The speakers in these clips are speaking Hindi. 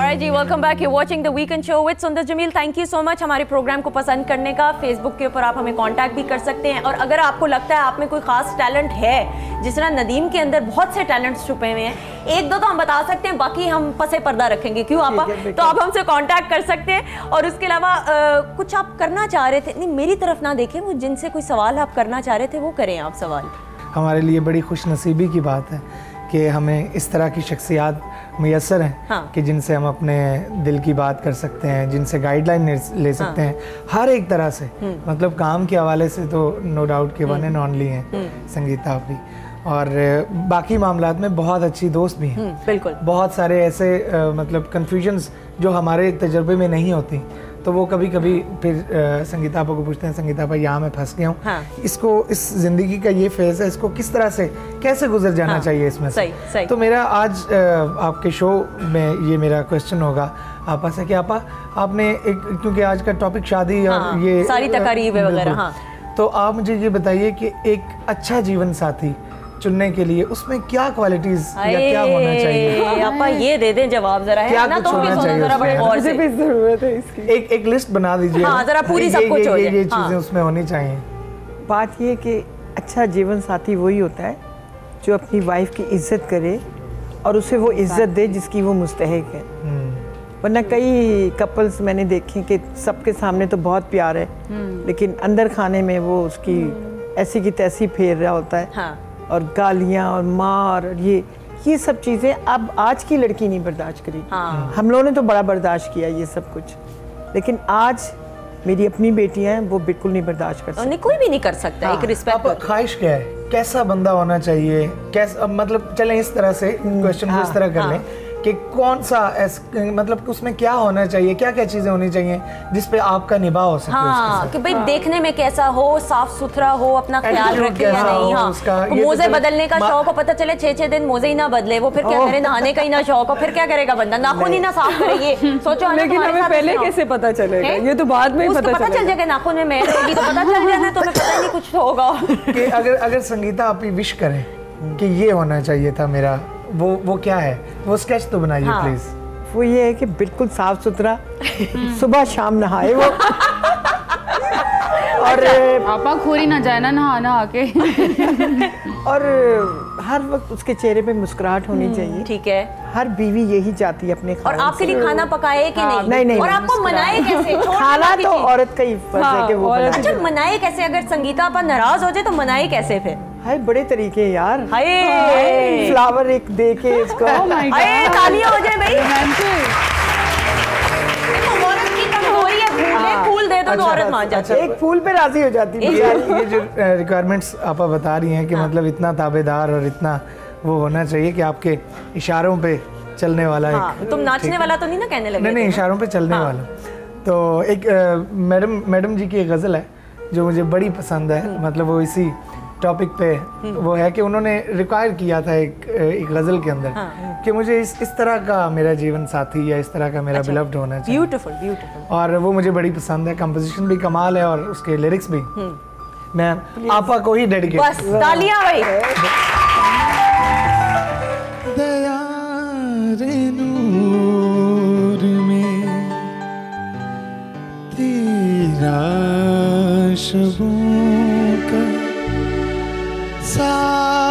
Alright जी, welcome back. You watching the weekend show with Sundar Jameel. Thank you so much हमारे प्रोग्राम को पसंद करने का। फेसबुक के ऊपर आप हमें कांटेक्ट भी कर सकते हैं, और अगर आपको लगता है आप में कोई खास टैलेंट है, जिस तरह नदीम के अंदर बहुत से टैलेंट्स छुपे हुए हैं, एक दो तो हम बता सकते हैं, बाकी हम पसे पर्दा रखेंगे, क्यों आपा? तो आप हमसे कांटेक्ट कर सकते हैं। और उसके अलावा कुछ आप करना चाह रहे थे, नहीं मेरी तरफ ना देखें, वो जिनसे कोई सवाल आप करना चाह रहे थे वो करें आप सवाल। हमारे लिए बड़ी खुशनसीबी की बात है कि हमें इस तरह की शख्सियात मुयस्सर हैं, हाँ। कि जिनसे हम अपने दिल की बात कर सकते हैं, जिनसे गाइडलाइन ले सकते हैं, हर एक तरह से। मतलब काम के हवाले से तो नो डाउट के वन एंड ओनली हैं संगीता भी, और बाकी मामलात में बहुत अच्छी दोस्त भी हैं। बिल्कुल। बहुत सारे ऐसे मतलब कन्फ्यूजन्स जो हमारे तजर्बे में नहीं होती, तो वो कभी कभी फिर संगीता आपा को पूछते हैं, संगीता आपा यहाँ मैं फंस गया हूँ, हाँ। इसको, इस ज़िंदगी का ये फेज़ है, इसको किस तरह से कैसे गुजर जाना हाँ। चाहिए इसमें से। सही। तो मेरा आज आपके शो में ये मेरा क्वेश्चन होगा आपा से कि आपा आपने एक, क्योंकि आज का टॉपिक शादी और हाँ, ये सारी तकारीब वगैरह, हाँ। तो आप मुझे ये बताइए कि एक अच्छा जीवन साथी चुनने के लिए उसमें क्या क्वालिटीज या क्या होना चाहिए? आपा ये दे दें जवाब जरा, है ना, तो भी सुनो जरा बड़े गौर से। जरूरत है इसकी। एक लिस्ट बना दीजिए, हाँ, जरा पूरी सब कुछ हो जाए, ये चीजें उसमें होनी चाहिए। बात ये कि अच्छा जीवन साथी वही होता है जो अपनी वाइफ की इज्जत करे और उसे वो इज्जत दे जिसकी वो मुस्तहिक है। वरना कई कपल्स मैंने देखे कि सबके सामने तो बहुत प्यार है, लेकिन अंदर खाने में वो उसकी ऐसी की तैसी फेर रहा होता है, और गालियाँ और मार और ये सब चीज़ें अब आज की लड़की नहीं बर्दाश्त करेगी। हाँ। हम लोगों ने तो बड़ा बर्दाश्त किया ये सब कुछ, लेकिन आज मेरी अपनी बेटियां हैं, वो बिल्कुल नहीं बर्दाश्त कर सकती। कोई भी नहीं कर सकता। हाँ। एक रिस्पेक्ट। आप ख्वाहिश क्या है, कैसा बंदा होना चाहिए, कैसा, मतलब चलें इस तरह से क्वेश्चन को इस तरह कर लें कि कौन सा मतलब उसमें क्या होना चाहिए, क्या क्या चीजें होनी चाहिए जिस पे आपका निभा हो सके। हाँ, कि भाई देखने में कैसा हो, साफ सुथरा हो, अपना ख्याल रखे या नहीं। हाँ, मोजे बदलने का शौक हो, पता चले 6-6 दिन मोजे ही ना बदले, वो फिर क्या करे, नहाने का ही ना शौक हो, फिर क्या करेगा बंदा, नाखून ही ना साफ करे। ये सोचो, लेकिन हमें पहले कैसे पता चलेगा? ये तो बाद में पता चल जाएगा, नाखून में मेल होगी तो पता चल जाएगा, तो पता नहीं कुछ होगा। अगर संगीता आप विश करें कि ये होना चाहिए था मेरा, वो क्या है, वो स्केच तो बनाइए प्लीज। वो ये है कि बिल्कुल साफ सुथरा, सुबह शाम नहाए वो, और आपा खोरी ना जाए ना नहा के, और हर वक्त उसके चेहरे पे मुस्कुराहट होनी चाहिए। ठीक है। हर बीवी यही चाहती है अपने खाना। और आपके लिए खाना पकाए कि नहीं? नहीं। और आपको मनाए कैसे? खाना तो औरत का ही फर्ज है कि वो। अच्छा, मनाए कैसे? अगर संगीता आपा नाराज हो जाए तो मनाए कैसे फिर? हाय, बड़े तरीके यार। हाय, फ्लावर एक दे के इसको, हाय तालियां हो जाए भाई। फूल दे दो तो औरत मान जाती है। एक फूल पे राजी हो जाती है। ये जो रिक्वायरमेंट्स आप बता रही हैं कि मतलब इतना ताबेदार और इतना वो होना चाहिए कि आपके इशारों पे चलने वाला। तुम नाचने वाला तो नहीं ना कहने लगे? नहीं, इशारों पे चलने वाला। तो एक मैडम जी की एक गज़ल है जो मुझे बड़ी पसंद है, मतलब वो इसी टॉपिक पे वो है कि उन्होंने रिक्वायर किया था एक गज़ल के अंदर कि मुझे इस तरह का मेरा जीवन साथी या इस तरह का मेरा बिलव्ड होना चाहिए। ब्यूटीफुल। और वो मुझे बड़ी पसंद है, कंपोजिशन भी कमाल है और उसके लिरिक्स भी। मैं आपा को ही डेडिकेट। बस तालियां भाई। दया रे नूर में तेरा शबों का साथी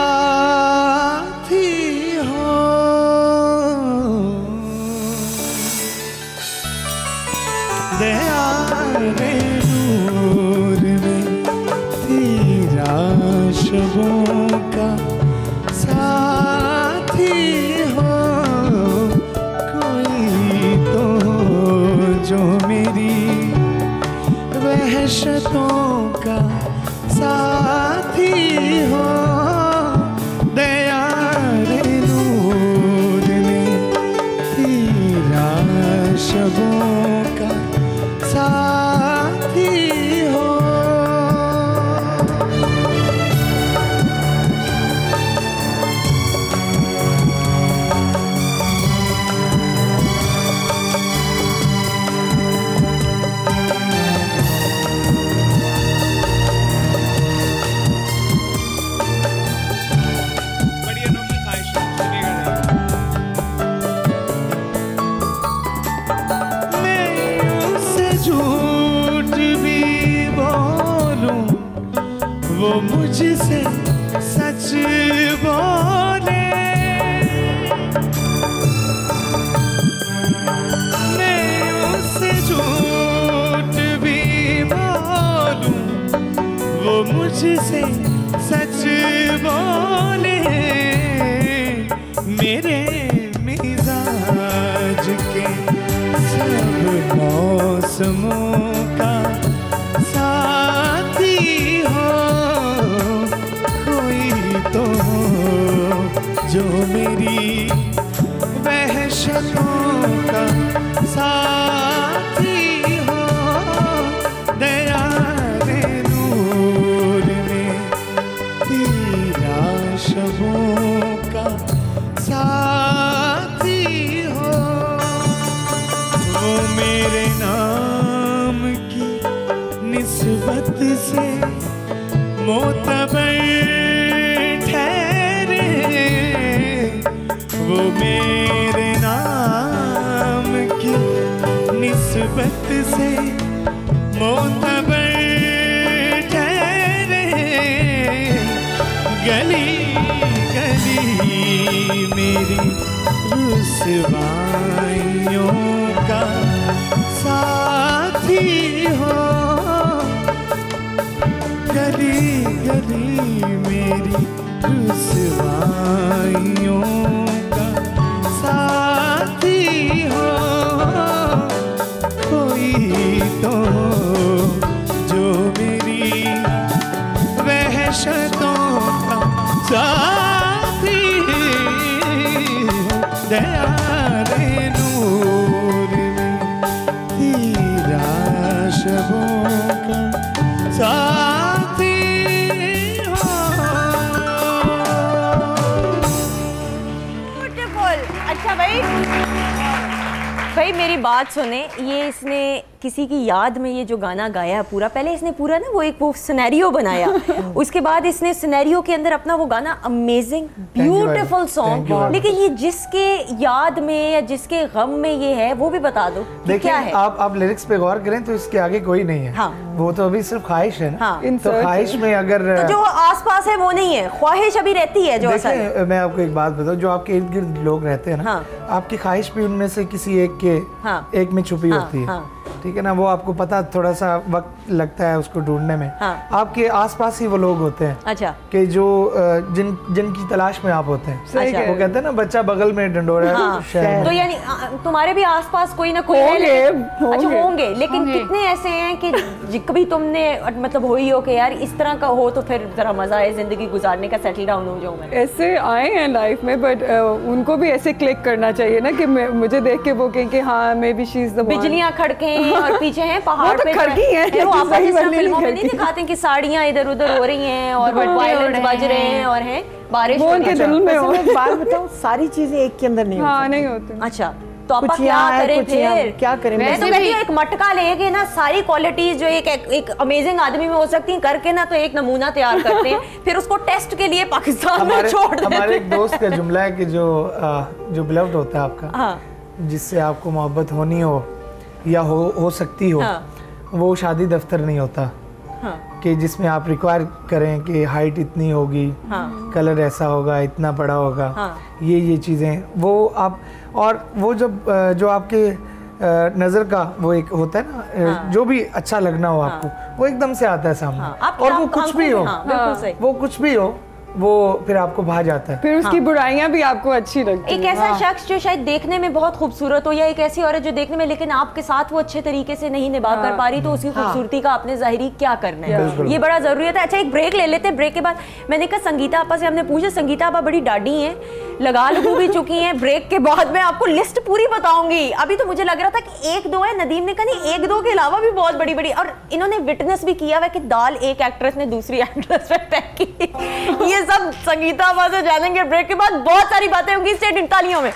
हो, दया रे नूर में तेरा शबों का साथी हो, कोई तो जो मेरी वहशतों का साथी हो, दया रे नूर में तेरा शबों का साथी हो। मैं उससे झूठ भी बोलूं, वो मुझसे सच बोले। मैं उससे झूठ भी बोलूं, वो मुझसे सच बोले। मेरे मिजाज के सब मौसमों का साथी हो, कोई तो हो जो मेरी वहशतों का साथी हो। दया रे नूर में तेरा शबों का साथी हो। वो मेरे नाम की निस्बत से मोतबर ठहरे। वो मेरे नाम की निस्बत से मोतबर ठहरे। गली गली मेरी रुसवाइयों का साथी हो। गली गली मेरी रुसवाइयों का साथी हो। कोई तो जो मेरी वहशतों का साथी हो। दया रे नूर में तेरा शबों का साथी हो। ब्यूटीफुल। अच्छा भाई मेरी बात सुने, ये इसने किसी की याद में ये जो गाना गाया पूरा, पहले इसने पूरा ना वो एक वो सिनेरियो बनाया, उसके बाद इसने सिनेरियो के अंदर अपना वो गाना अमेजिंग ब्यूटीफुल सॉन्ग, लेकिन ये जिसके याद में या जिसके गम में ये है वो भी बता दो क्या है। आप लिरिक्स पे गौर करें तो इसके आगे कोई नहीं है। हाँ। वो तो अभी सिर्फ ख्वाहिश है ना। हाँ। तो ख्वाहिश में अगर तो जो आसपास है वो नहीं है, ख्वाहिश अभी रहती है जो असल है। मैं आपको एक बात बताऊं, जो आपके इर्द गिर्द लोग रहते हैं ना, हाँ। आपकी ख्वाहिश भी उनमें से किसी एक के एक में छुपी होती है। ठीक है ना, वो आपको पता, थोड़ा सा वक्त लगता है उसको ढूंढने में। हाँ। आपके आसपास ही वो लोग होते हैं। अच्छा। कि जो जिनकी तलाश में आप होते हैं। अच्छा। वो कहते हैं ना, बच्चा बगल में ढंढोरा शहर। तो यानी तुम्हारे भी आसपास कोई ना कोई है। अच्छा होंगे, लेकिन कितने ऐसे हैं कि कभी तुमने मतलब हुई हो कि यार इस तरह का हो तो फिर जरा मजा आए जिंदगी गुजारने का, सेटल डाउन हो जाऊं मैं। ऐसे आए हैं लाइफ में, बट उनको भी ऐसे क्लिक करना चाहिए ना कि मुझे देख के वो कहें कि हाँ may be she is the one. बिजलियां खड़के और पीछे हैं पहाड़ पे खड़की हैं, वो आप फिल्मों में नहीं दिखाते कि साड़ियां इधर उधर हो रही हैं और वायलेंस बज रहे हैं और हैं बारिश वो उनके दिल में हो। एक बात बताऊं, सारी चीजें एक के अंदर नहीं होती। हाँ नहीं होते। अच्छा तो आप क्या करें फिर? क्या करें? मैं तो कहती हूँ एक मटका लेके ना सारी क्वालिटीज जो एक अमेजिंग आदमी में हो सकती हैं करके ना तो एक नमूना तैयार करते हैं, फिर उसको टेस्ट के लिए पाकिस्तान में छोड़ देते हैं। हमारे एक दोस्त का जुमला है कि जो बिलव्ड होता है आपका, जिससे आपको मोहब्बत होनी हो या हो सकती हो, वो शादी दफ्तर नहीं होता। कि जिसमें आप रिक्वायर करें कि हाइट इतनी होगी, कलर ऐसा होगा, इतना बड़ा होगा, ये चीज़ें वो आप, और वो जब जो आपके नज़र का वो एक होता है ना, जो भी अच्छा लगना हो आपको, वो एकदम से आता है सामने। और वो कुछ भी हो, वो कुछ भी हो, वो फिर आपको भा जाता है, फिर उसकी बुराइयां भी आपको अच्छी लगती हैं। एक ऐसा शख्स जो शायद देखने में बहुत खूबसूरत हो, या एक ऐसी औरत जो देखने में लेकिन आपके साथ वो अच्छे तरीके से नहीं निभा कर पा रही, तो उसकी खूबसूरती का आपने ज़ाहिरी क्या करना है, ये बड़ा जरूरी है। अच्छा एक ब्रेक ले लेते हैं, ब्रेक के बाद मैंने कहा संगीता आपा से हमने पूछा, संगीता आपा बड़ी डाडी हैं, लगा लगू भी चुकी हैं, ब्रेक के बाद मैं आपको लिस्ट पूरी बताऊंगी। अभी तो मुझे लग रहा था कि एक दो है, नदीम ने कहा नहीं एक दो के अलावा भी बहुत बड़ी बड़ी, और इन्होंने विटनेस भी किया हुआ कि दाल एक एक्ट्रेस ने दूसरी एक्ट्रेस पे पैक की। ये सब संगीता आपा से जानेंगे ब्रेक के बाद, बहुत सारी बातें होंगी, स्टेट इन तालियों में।